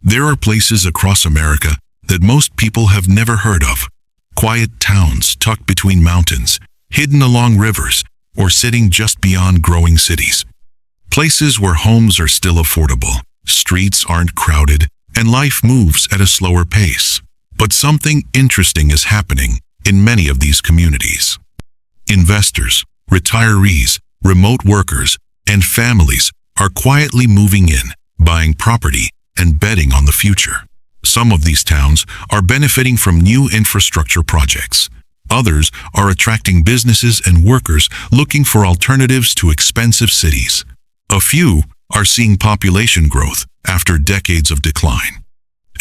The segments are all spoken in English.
There are places across America that most people have never heard of. Quiet towns tucked between mountains, hidden along rivers, or sitting just beyond growing cities. Places where homes are still affordable, streets aren't crowded, and life moves at a slower pace. But something interesting is happening in many of these communities. Investors, retirees, remote workers, and families are quietly moving in, buying property, and betting on the future. Some of these towns are benefiting from new infrastructure projects. Others are attracting businesses and workers looking for alternatives to expensive cities. A few are seeing population growth after decades of decline.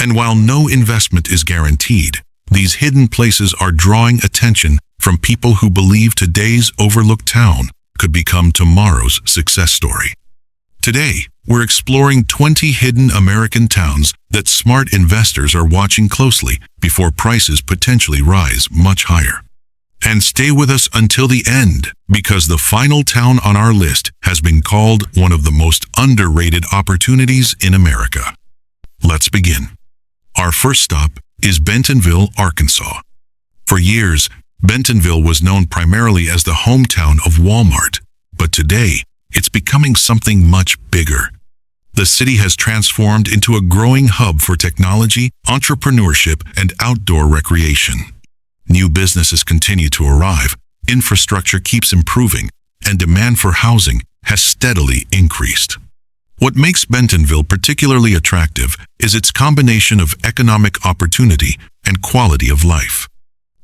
And while no investment is guaranteed, these hidden places are drawing attention from people who believe today's overlooked town could become tomorrow's success story. Today, we're exploring 20 hidden American towns that smart investors are watching closely before prices potentially rise much higher. And stay with us until the end, because the final town on our list has been called one of the most underrated opportunities in America. Let's begin. Our first stop is Bentonville, Arkansas. For years, Bentonville was known primarily as the hometown of Walmart, but today, it's becoming something much bigger. The city has transformed into a growing hub for technology, entrepreneurship, and outdoor recreation. New businesses continue to arrive, infrastructure keeps improving, and demand for housing has steadily increased. What makes Bentonville particularly attractive is its combination of economic opportunity and quality of life.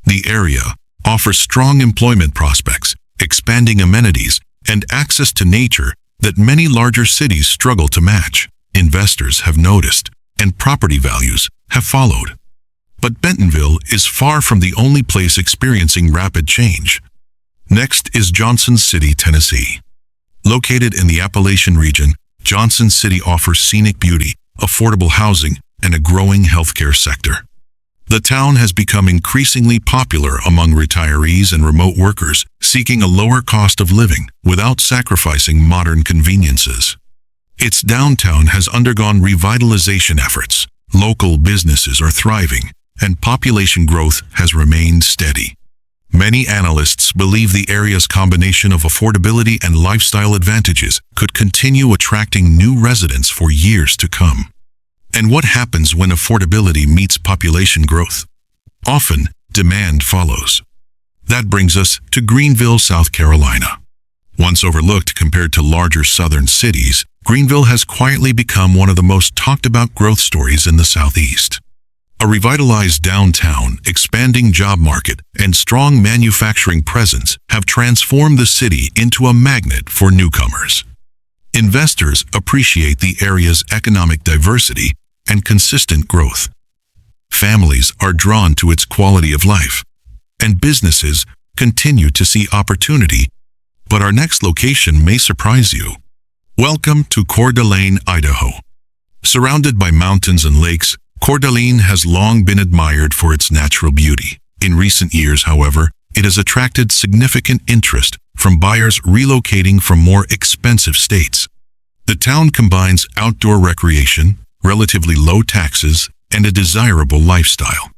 The area offers strong employment prospects, expanding amenities, and access to nature that many larger cities struggle to match. Investors have noticed, and property values have followed. But Bentonville is far from the only place experiencing rapid change. Next is Johnson City, Tennessee. Located in the Appalachian region, Johnson City offers scenic beauty, affordable housing, and a growing healthcare sector. The town has become increasingly popular among retirees and remote workers seeking a lower cost of living without sacrificing modern conveniences. Its downtown has undergone revitalization efforts, local businesses are thriving, and population growth has remained steady. Many analysts believe the area's combination of affordability and lifestyle advantages could continue attracting new residents for years to come. And what happens when affordability meets population growth? Often, demand follows. That brings us to Greenville, South Carolina. Once overlooked compared to larger southern cities, Greenville has quietly become one of the most talked about growth stories in the Southeast. A revitalized downtown, expanding job market, and strong manufacturing presence have transformed the city into a magnet for newcomers. Investors appreciate the area's economic diversity and consistent growth. Families are drawn to its quality of life, and businesses continue to see opportunity. But our next location may surprise you. Welcome to Coeur d'Alene, Idaho. Surrounded by mountains and lakes, Coeur d'Alene has long been admired for its natural beauty. In recent years, however, it has attracted significant interest from buyers relocating from more expensive states. The town combines outdoor recreation, relatively low taxes, and a desirable lifestyle.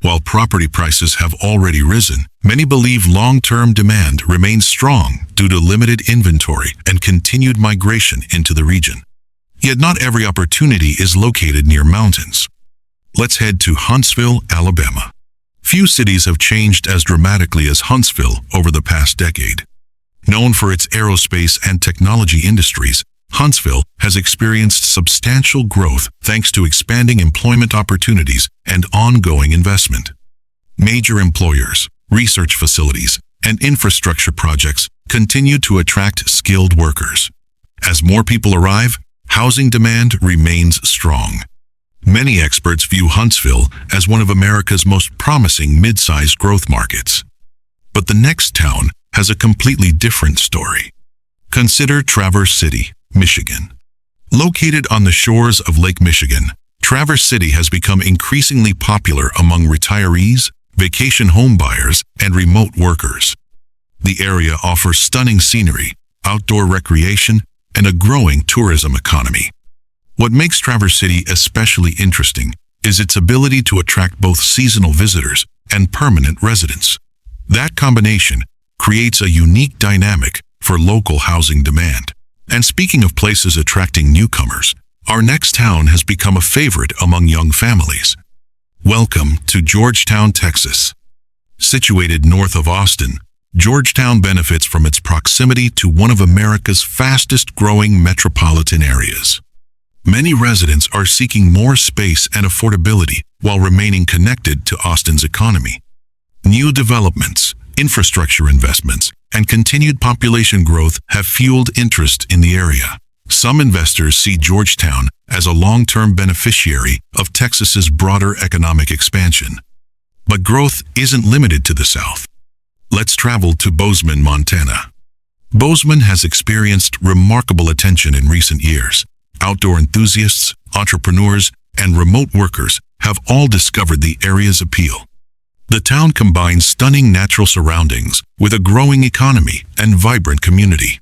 While property prices have already risen, many believe long-term demand remains strong due to limited inventory and continued migration into the region. Yet not every opportunity is located near mountains. Let's head to Huntsville, Alabama. Few cities have changed as dramatically as Huntsville over the past decade. Known for its aerospace and technology industries, Huntsville has experienced substantial growth thanks to expanding employment opportunities and ongoing investment. Major employers, research facilities, and infrastructure projects continue to attract skilled workers. As more people arrive, housing demand remains strong. Many experts view Huntsville as one of America's most promising mid-sized growth markets. But the next town has a completely different story. Consider Traverse City, Michigan. Located on the shores of Lake Michigan, Traverse City has become increasingly popular among retirees, vacation home buyers, and remote workers. The area offers stunning scenery, outdoor recreation, and a growing tourism economy. What makes Traverse City especially interesting is its ability to attract both seasonal visitors and permanent residents. That combination creates a unique dynamic for local housing demand. And speaking of places attracting newcomers, our next town has become a favorite among young families. Welcome to Georgetown, Texas. Situated north of Austin, Georgetown benefits from its proximity to one of America's fastest-growing metropolitan areas. Many residents are seeking more space and affordability while remaining connected to Austin's economy. New developments, infrastructure investments, and continued population growth have fueled interest in the area. Some investors see Georgetown as a long-term beneficiary of Texas's broader economic expansion. But growth isn't limited to the south. Let's travel to Bozeman, Montana. Bozeman has experienced remarkable attention in recent years. Outdoor enthusiasts, entrepreneurs, and remote workers have all discovered the area's appeal. The town combines stunning natural surroundings with a growing economy and vibrant community.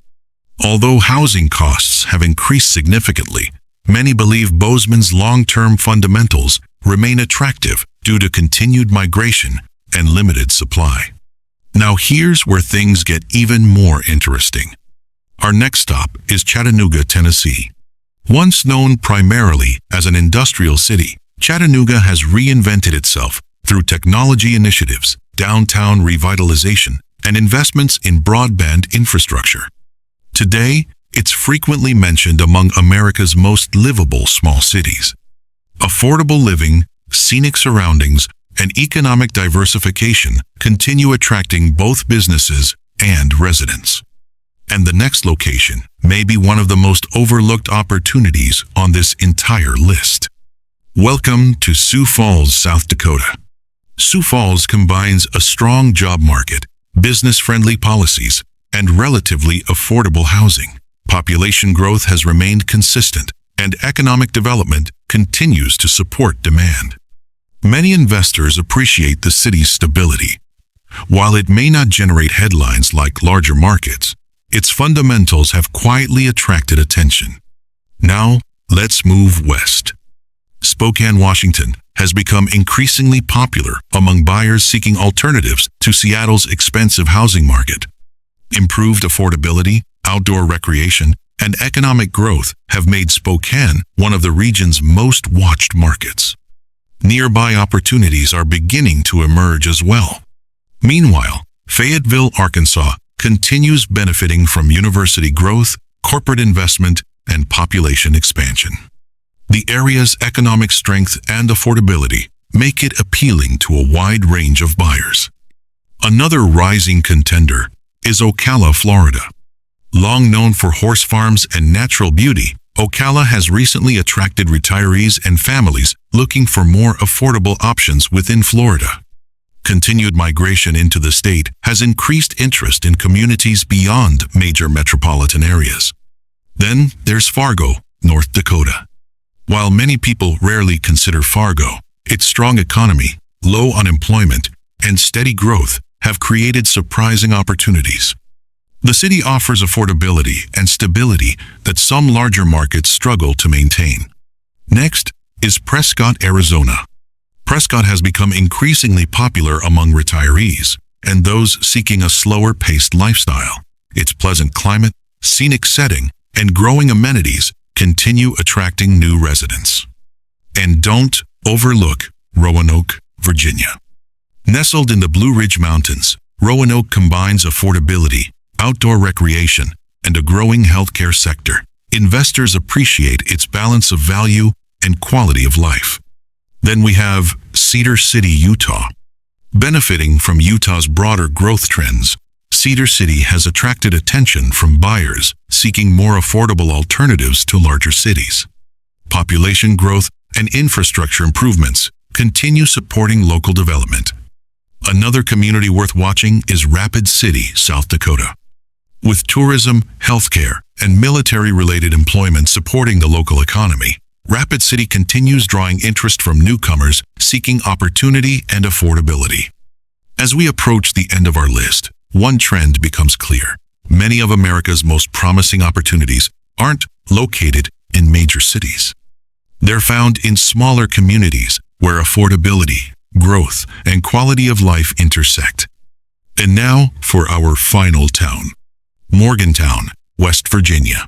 Although housing costs have increased significantly, many believe Bozeman's long-term fundamentals remain attractive due to continued migration and limited supply. Now here's where things get even more interesting. Our next stop is Chattanooga, Tennessee. Once known primarily as an industrial city, Chattanooga has reinvented itself through technology initiatives, downtown revitalization, and investments in broadband infrastructure. Today, it's frequently mentioned among America's most livable small cities. Affordable living, scenic surroundings, and economic diversification continue attracting both businesses and residents. And the next location may be one of the most overlooked opportunities on this entire list. Welcome to Sioux Falls, South Dakota. Sioux Falls combines a strong job market, business-friendly policies, and relatively affordable housing. Population growth has remained consistent, and economic development continues to support demand. Many investors appreciate the city's stability. While it may not generate headlines like larger markets, its fundamentals have quietly attracted attention. Now, let's move west. Spokane, Washington has become increasingly popular among buyers seeking alternatives to Seattle's expensive housing market. Improved affordability, outdoor recreation, and economic growth have made Spokane one of the region's most watched markets. Nearby opportunities are beginning to emerge as well. Meanwhile, Fayetteville, Arkansas continues benefiting from university growth, corporate investment, and population expansion. The area's economic strength and affordability make it appealing to a wide range of buyers. Another rising contender is Ocala, Florida. Long known for horse farms and natural beauty, Ocala has recently attracted retirees and families looking for more affordable options within Florida. Continued migration into the state has increased interest in communities beyond major metropolitan areas. Then there's Fargo, North Dakota. While many people rarely consider Fargo, its strong economy, low unemployment, and steady growth have created surprising opportunities. The city offers affordability and stability that some larger markets struggle to maintain. Next is Prescott, Arizona. Prescott has become increasingly popular among retirees and those seeking a slower-paced lifestyle. Its pleasant climate, scenic setting, and growing amenities continue attracting new residents. And don't overlook Roanoke, Virginia. Nestled in the Blue Ridge Mountains, Roanoke combines affordability, outdoor recreation, and a growing healthcare sector. Investors appreciate its balance of value and quality of life. Then we have Cedar City, Utah. Benefiting from Utah's broader growth trends, Cedar City has attracted attention from buyers seeking more affordable alternatives to larger cities. Population growth and infrastructure improvements continue supporting local development. Another community worth watching is Rapid City, South Dakota. With tourism, healthcare, and military-related employment supporting the local economy, Rapid City continues drawing interest from newcomers seeking opportunity and affordability. As we approach the end of our list, one trend becomes clear. Many of America's most promising opportunities aren't located in major cities. They're found in smaller communities where affordability, growth, and quality of life intersect. And now for our final town, Morgantown, West Virginia.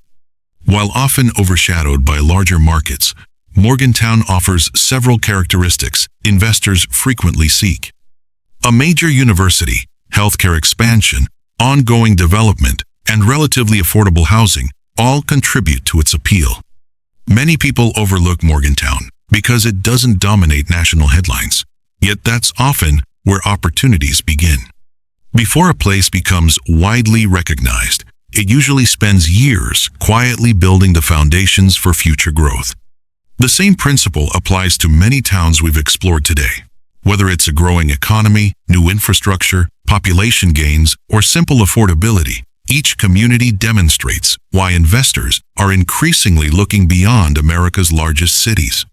While often overshadowed by larger markets, Morgantown offers several characteristics investors frequently seek. A major university, healthcare expansion, ongoing development, and relatively affordable housing all contribute to its appeal. Many people overlook Morgantown because it doesn't dominate national headlines, yet that's often where opportunities begin. Before a place becomes widely recognized, it usually spends years quietly building the foundations for future growth. The same principle applies to many towns we've explored today. Whether it's a growing economy, new infrastructure, population gains, or simple affordability, each community demonstrates why investors are increasingly looking beyond America's largest cities.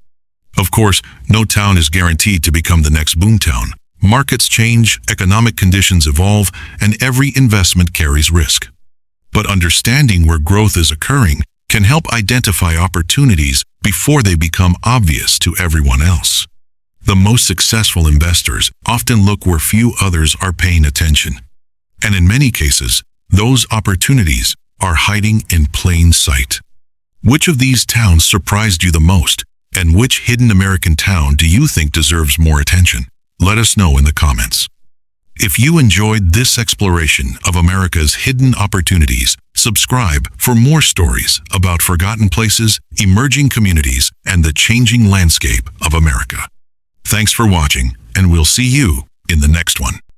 Of course, no town is guaranteed to become the next boomtown. Markets change, economic conditions evolve, and every investment carries risk. But understanding where growth is occurring can help identify opportunities before they become obvious to everyone else. The most successful investors often look where few others are paying attention. And in many cases, those opportunities are hiding in plain sight. Which of these towns surprised you the most? And which hidden American town do you think deserves more attention? Let us know in the comments. If you enjoyed this exploration of America's hidden opportunities, subscribe for more stories about forgotten places, emerging communities, and the changing landscape of America. Thanks for watching, and we'll see you in the next one.